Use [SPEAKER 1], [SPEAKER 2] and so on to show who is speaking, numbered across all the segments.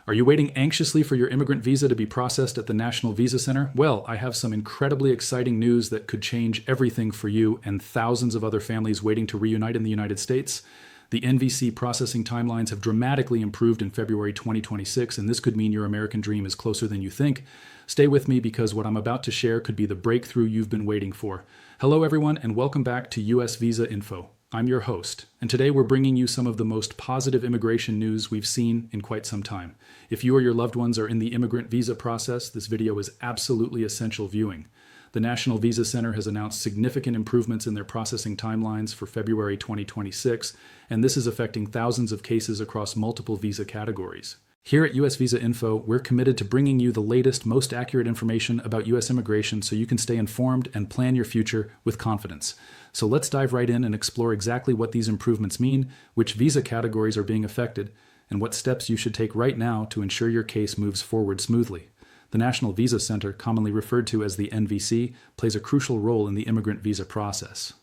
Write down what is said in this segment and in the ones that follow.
[SPEAKER 1] Are you waiting anxiously for your immigrant visa to be processed at the National Visa Center? Well, I have some incredibly exciting news that could change everything for you and thousands of other families waiting to reunite in the United States. The NVC processing timelines have dramatically improved in February 2026, and this could mean your American dream is closer than you think. Stay with me because what I'm about to share could be the breakthrough you've been waiting for. Hello, everyone, and welcome back to US Visa Info. I'm your host, and today we're bringing you some of the most positive immigration news we've seen in quite some time. If you or your loved ones are in the immigrant visa process, this video is absolutely essential viewing. The National Visa Center has announced significant improvements in their processing timelines for February 2026, and this is affecting thousands of cases across multiple visa categories. Here at US Visa Info, we're committed to bringing you the latest, most accurate information about US immigration so you can stay informed and plan your future with confidence. So let's dive right in and explore exactly what these improvements mean, which visa categories are being affected, and what steps you should take right now to ensure your case moves forward smoothly. The National Visa Center, commonly referred to as the NVC, plays a crucial role in the immigrant visa process.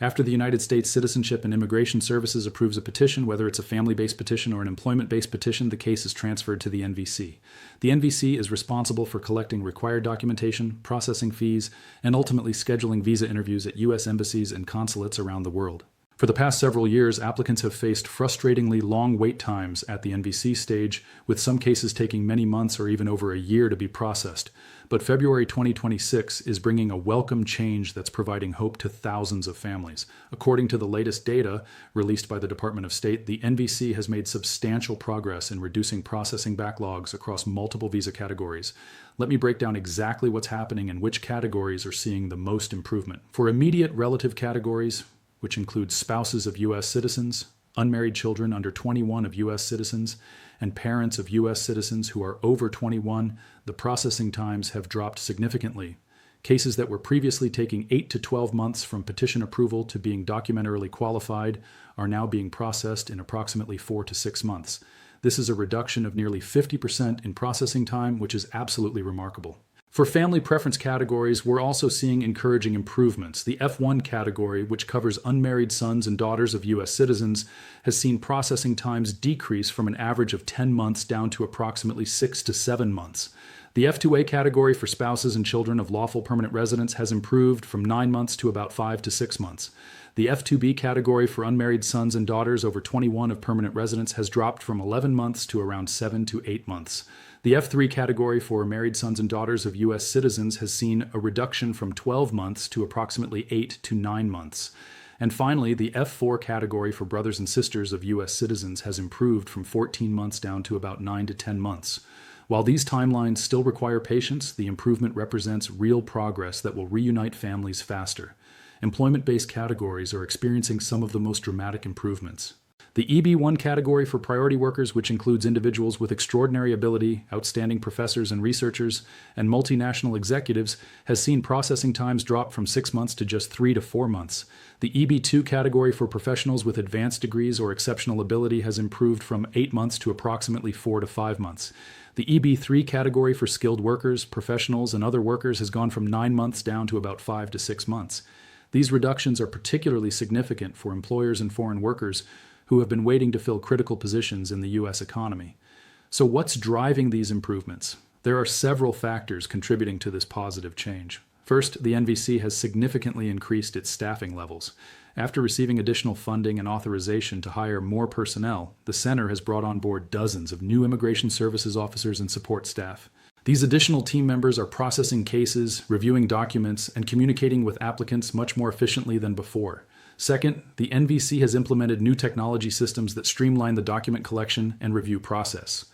[SPEAKER 1] After the United States Citizenship and Immigration Services approves a petition, whether it's a family-based petition or an employment-based petition, the case is transferred to the NVC. The NVC is responsible for collecting required documentation, processing fees, and ultimately scheduling visa interviews at U.S. embassies and consulates around the world. For the past several years, applicants have faced frustratingly long wait times at the NVC stage, with some cases taking many months or even over a year to be processed. But February 2026 is bringing a welcome change that's providing hope to thousands of families. According to the latest data released by the Department of State, the NVC has made substantial progress in reducing processing backlogs across multiple visa categories. Let me break down exactly what's happening and which categories are seeing the most improvement. For immediate relative categories, which includes spouses of U.S. citizens, unmarried children under 21 of U.S. citizens, and parents of U.S. citizens who are over 21, the processing times have dropped significantly. Cases that were previously taking 8 to 12 months from petition approval to being documentarily qualified are now being processed in approximately 4 to 6 months. This is a reduction of nearly 50% in processing time, which is absolutely remarkable. For family preference categories, we're also seeing encouraging improvements. The F1 category, which covers unmarried sons and daughters of U.S. citizens, has seen processing times decrease from an average of 10 months down to approximately 6 to 7 months. The F2A category for spouses and children of lawful permanent residents has improved from 9 months to about 5 to 6 months. The F2B category for unmarried sons and daughters over 21 of permanent residents has dropped from 11 months to around 7 to 8 months. The F3 category for married sons and daughters of U.S. citizens has seen a reduction from 12 months to approximately 8 to 9 months. And finally, the F4 category for brothers and sisters of U.S. citizens has improved from 14 months down to about 9 to 10 months. While these timelines still require patience, the improvement represents real progress that will reunite families faster. Employment-based categories are experiencing some of the most dramatic improvements. The EB1 category for priority workers, which includes individuals with extraordinary ability, outstanding professors and researchers, and multinational executives, has seen processing times drop from 6 months to just 3 to 4 months. The EB2 category for professionals with advanced degrees or exceptional ability has improved from 8 months to approximately 4 to 5 months. The EB3 category for skilled workers, professionals, and other workers has gone from 9 months down to about 5 to 6 months. These reductions are particularly significant for employers and foreign workers who have been waiting to fill critical positions in the U.S. economy. So what's driving these improvements? There are several factors contributing to this positive change. First, the NVC has significantly increased its staffing levels. After receiving additional funding and authorization to hire more personnel, the center has brought on board dozens of new immigration services officers and support staff. These additional team members are processing cases, reviewing documents, and communicating with applicants much more efficiently than before. Second, the NVC has implemented new technology systems that streamline the document collection and review process.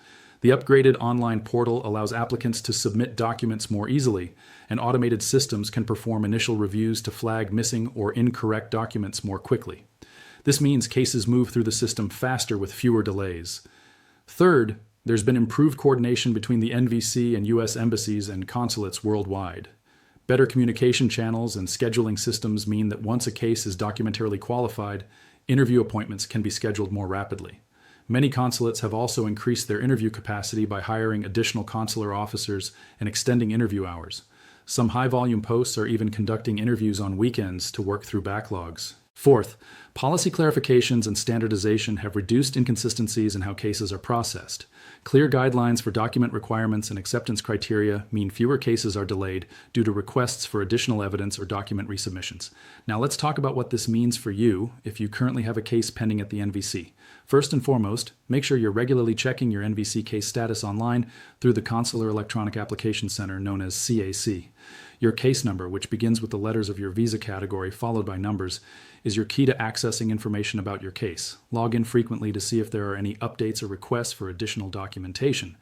[SPEAKER 1] The upgraded online portal allows applicants to submit documents more easily, and automated systems can perform initial reviews to flag missing or incorrect documents more quickly. This means cases move through the system faster with fewer delays. Third, there's been improved coordination between the NVC and U.S. embassies and consulates worldwide. Better communication channels and scheduling systems mean that once a case is documentarily qualified, interview appointments can be scheduled more rapidly. Many consulates have also increased their interview capacity by hiring additional consular officers and extending interview hours. Some high-volume posts are even conducting interviews on weekends to work through backlogs. Fourth, policy clarifications and standardization have reduced inconsistencies in how cases are processed. Clear guidelines for document requirements and acceptance criteria mean fewer cases are delayed due to requests for additional evidence or document resubmissions. Now let's talk about what this means for you if you currently have a case pending at the NVC. First and foremost, make sure you're regularly checking your NVC case status online through the Consular Electronic Application Center, known as CAC. Your case number, which begins with the letters of your visa category followed by numbers, is your key to accessing information about your case. Log in frequently to see if there are any updates or requests for additional documentation.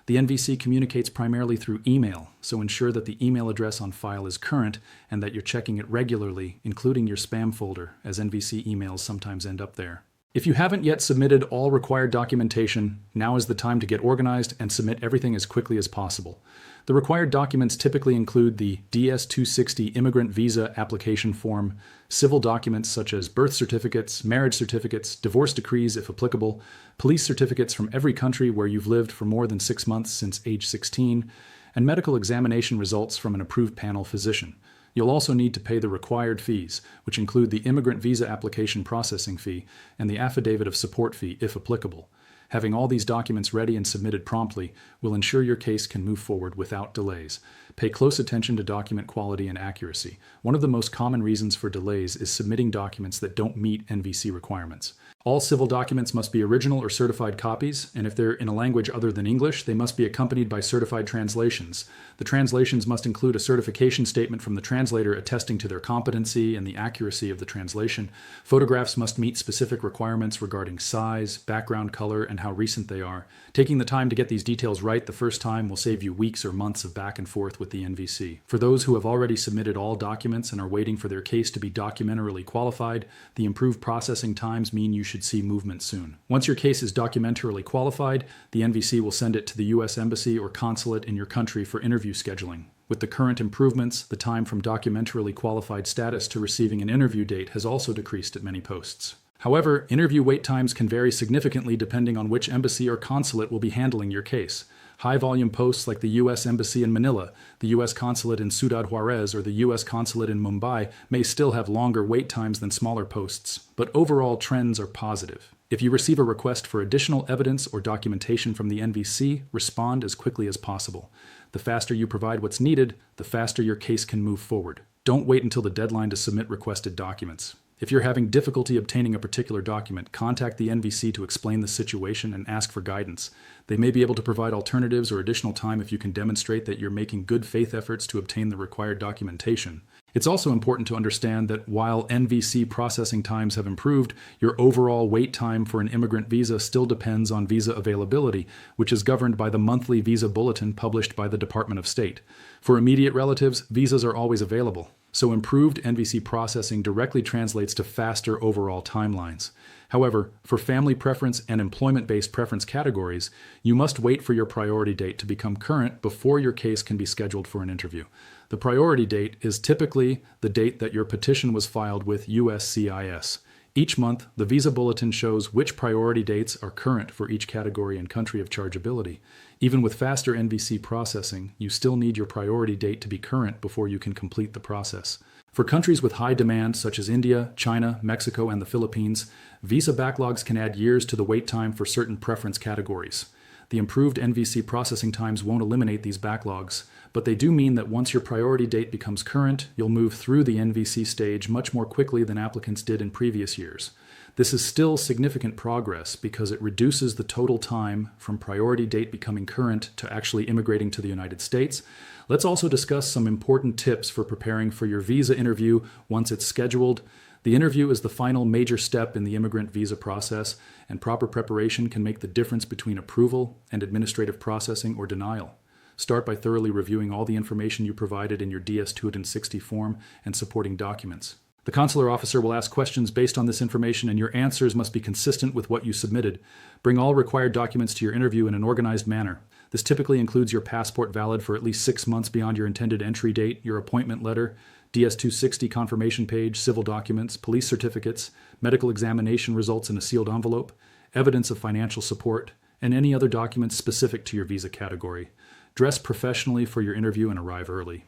[SPEAKER 1] The NVC communicates primarily through email, so ensure that the email address on file is current and that you're checking it regularly, including your spam folder, as NVC emails sometimes end up there. If you haven't yet submitted all required documentation, now is the time to get organized and submit everything as quickly as possible. The required documents typically include the DS-260 Immigrant Visa Application Form, civil documents such as birth certificates, marriage certificates, divorce decrees if applicable, police certificates from every country where you've lived for more than 6 months since age 16, and medical examination results from an approved panel physician. You'll also need to pay the required fees, which include the immigrant visa application processing fee and the affidavit of support fee, if applicable. Having all these documents ready and submitted promptly will ensure your case can move forward without delays. Pay close attention to document quality and accuracy. One of the most common reasons for delays is submitting documents that don't meet NVC requirements. All civil documents must be original or certified copies, and if they're in a language other than English, they must be accompanied by certified translations. The translations must include a certification statement from the translator attesting to their competency and the accuracy of the translation. Photographs must meet specific requirements regarding size, background color, and how recent they are. Taking the time to get these details right the first time will save you weeks or months of back and forth with the NVC. For those who have already submitted all documents and are waiting for their case to be documentarily qualified, the improved processing times mean you should see movement soon. Once your case is documentarily qualified, the NVC will send it to the U.S. Embassy or consulate in your country for interview scheduling. With the current improvements, the time from documentarily qualified status to receiving an interview date has also decreased at many posts. However, interview wait times can vary significantly depending on which embassy or consulate will be handling your case. High-volume posts like the U.S. Embassy in Manila, the U.S. Consulate in Ciudad Juarez, or the U.S. Consulate in Mumbai may still have longer wait times than smaller posts, but overall trends are positive. If you receive a request for additional evidence or documentation from the NVC, respond as quickly as possible. The faster you provide what's needed, the faster your case can move forward. Don't wait until the deadline to submit requested documents. If you're having difficulty obtaining a particular document, contact the NVC to explain the situation and ask for guidance. They may be able to provide alternatives or additional time if you can demonstrate that you're making good faith efforts to obtain the required documentation. It's also important to understand that while NVC processing times have improved, your overall wait time for an immigrant visa still depends on visa availability, which is governed by the monthly visa bulletin published by the Department of State. For immediate relatives, visas are always available. So improved NVC processing directly translates to faster overall timelines. However, for family preference and employment-based preference categories, you must wait for your priority date to become current before your case can be scheduled for an interview. The priority date is typically the date that your petition was filed with USCIS. Each month, the visa bulletin shows which priority dates are current for each category and country of chargeability. Even with faster NVC processing, you still need your priority date to be current before you can complete the process. For countries with high demand, such as India, China, Mexico, and the Philippines, visa backlogs can add years to the wait time for certain preference categories. The improved NVC processing times won't eliminate these backlogs, but they do mean that once your priority date becomes current, you'll move through the NVC stage much more quickly than applicants did in previous years. This is still significant progress because it reduces the total time from priority date becoming current to actually immigrating to the United States. Let's also discuss some important tips for preparing for your visa interview once it's scheduled. The interview is the final major step in the immigrant visa process, and proper preparation can make the difference between approval and administrative processing or denial. Start by thoroughly reviewing all the information you provided in your DS-260 form and supporting documents. The consular officer will ask questions based on this information, and your answers must be consistent with what you submitted. Bring all required documents to your interview in an organized manner. This typically includes your passport valid for at least 6 months beyond your intended entry date, your appointment letter, DS-260 confirmation page, civil documents, police certificates, medical examination results in a sealed envelope, evidence of financial support, and any other documents specific to your visa category. Dress professionally for your interview and arrive early.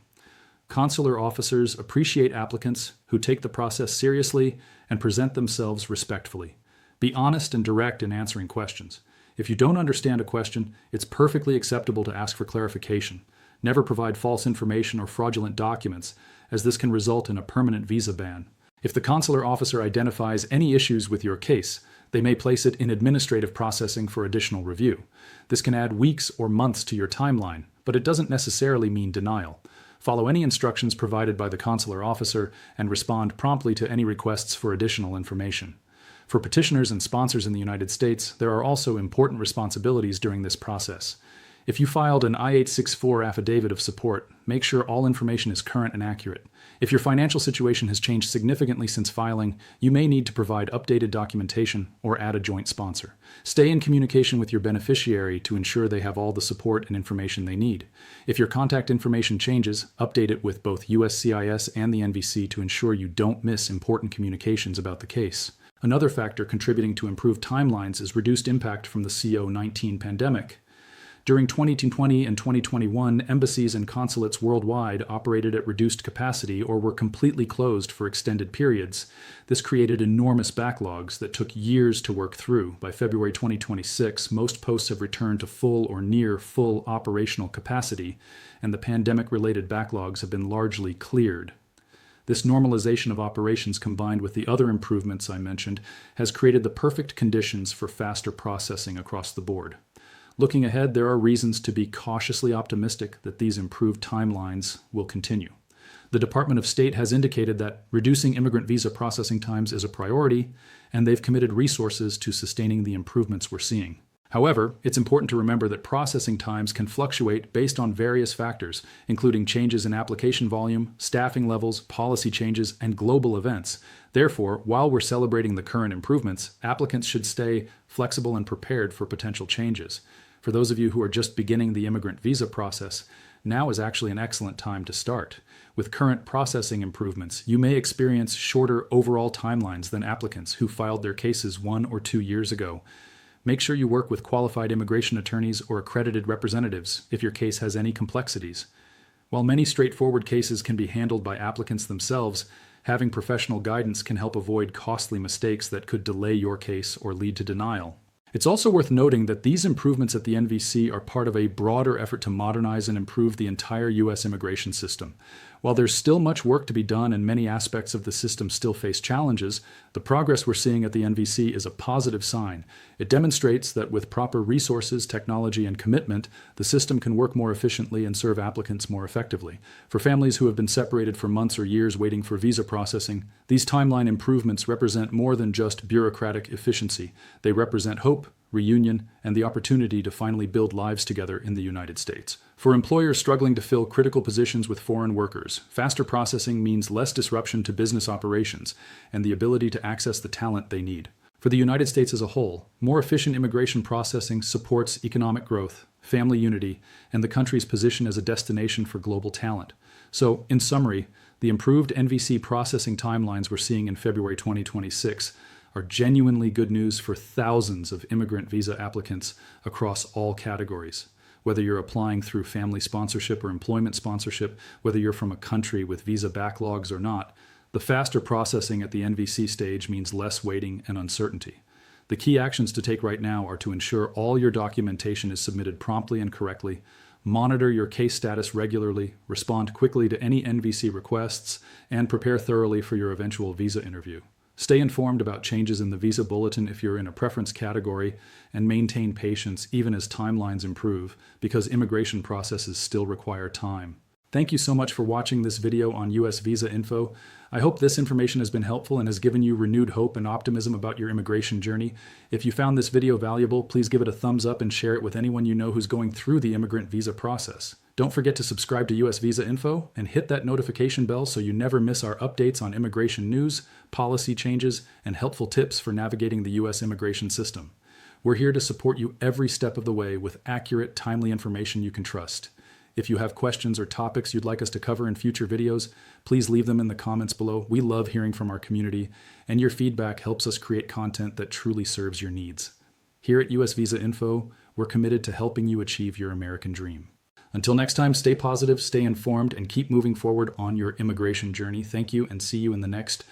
[SPEAKER 1] Consular officers appreciate applicants who take the process seriously and present themselves respectfully. Be honest and direct in answering questions. If you don't understand a question, it's perfectly acceptable to ask for clarification. Never provide false information or fraudulent documents, as this can result in a permanent visa ban. If the consular officer identifies any issues with your case, they may place it in administrative processing for additional review. This can add weeks or months to your timeline, but it doesn't necessarily mean denial. Follow any instructions provided by the consular officer and respond promptly to any requests for additional information. For petitioners and sponsors in the United States, there are also important responsibilities during this process. If you filed an I-864 affidavit of support, make sure all information is current and accurate. If your financial situation has changed significantly since filing, you may need to provide updated documentation or add a joint sponsor. Stay in communication with your beneficiary to ensure they have all the support and information they need. If your contact information changes, update it with both USCIS and the NVC to ensure you don't miss important communications about the case. Another factor contributing to improved timelines is reduced impact from the COVID-19 pandemic. During 2020 and 2021, embassies and consulates worldwide operated at reduced capacity or were completely closed for extended periods. This created enormous backlogs that took years to work through. By February 2026, most posts have returned to full or near full operational capacity, and the pandemic-related backlogs have been largely cleared. This normalization of operations, combined with the other improvements I mentioned, has created the perfect conditions for faster processing across the board. Looking ahead, there are reasons to be cautiously optimistic that these improved timelines will continue. The Department of State has indicated that reducing immigrant visa processing times is a priority, and they've committed resources to sustaining the improvements we're seeing. However, it's important to remember that processing times can fluctuate based on various factors, including changes in application volume, staffing levels, policy changes, and global events. Therefore, while we're celebrating the current improvements, applicants should stay flexible and prepared for potential changes. For those of you who are just beginning the immigrant visa process, now is actually an excellent time to start. With current processing improvements, you may experience shorter overall timelines than applicants who filed their cases 1 or 2 years ago. Make sure you work with qualified immigration attorneys or accredited representatives if your case has any complexities. While many straightforward cases can be handled by applicants themselves, having professional guidance can help avoid costly mistakes that could delay your case or lead to denial. It's also worth noting that these improvements at the NVC are part of a broader effort to modernize and improve the entire U.S. immigration system. While there's still much work to be done and many aspects of the system still face challenges, the progress we're seeing at the NVC is a positive sign. It demonstrates that with proper resources, technology, and commitment, the system can work more efficiently and serve applicants more effectively. For families who have been separated for months or years waiting for visa processing, these timeline improvements represent more than just bureaucratic efficiency. They represent hope, reunion, and the opportunity to finally build lives together in the United States. For employers struggling to fill critical positions with foreign workers, faster processing means less disruption to business operations and the ability to access the talent they need. For the United States as a whole, more efficient immigration processing supports economic growth, family unity, and the country's position as a destination for global talent. So, in summary, the improved NVC processing timelines we're seeing in February 2026 are genuinely good news for thousands of immigrant visa applicants across all categories. Whether you're applying through family sponsorship or employment sponsorship, whether you're from a country with visa backlogs or not, the faster processing at the NVC stage means less waiting and uncertainty. The key actions to take right now are to ensure all your documentation is submitted promptly and correctly, monitor your case status regularly, respond quickly to any NVC requests, and prepare thoroughly for your eventual visa interview. Stay informed about changes in the visa bulletin if you're in a preference category, and maintain patience even as timelines improve, because immigration processes still require time. Thank you so much for watching this video on US Visa Info. I hope this information has been helpful and has given you renewed hope and optimism about your immigration journey. If you found this video valuable, please give it a thumbs up and share it with anyone you know who's going through the immigrant visa process. Don't forget to subscribe to US Visa Info and hit that notification bell so you never miss our updates on immigration news, policy changes, and helpful tips for navigating the US immigration system. We're here to support you every step of the way with accurate, timely information you can trust. If you have questions or topics you'd like us to cover in future videos, please leave them in the comments below. We love hearing from our community, and your feedback helps us create content that truly serves your needs. Here at US Visa Info, we're committed to helping you achieve your American dream. Until next time, stay positive, stay informed, and keep moving forward on your immigration journey. Thank you, and see you in the next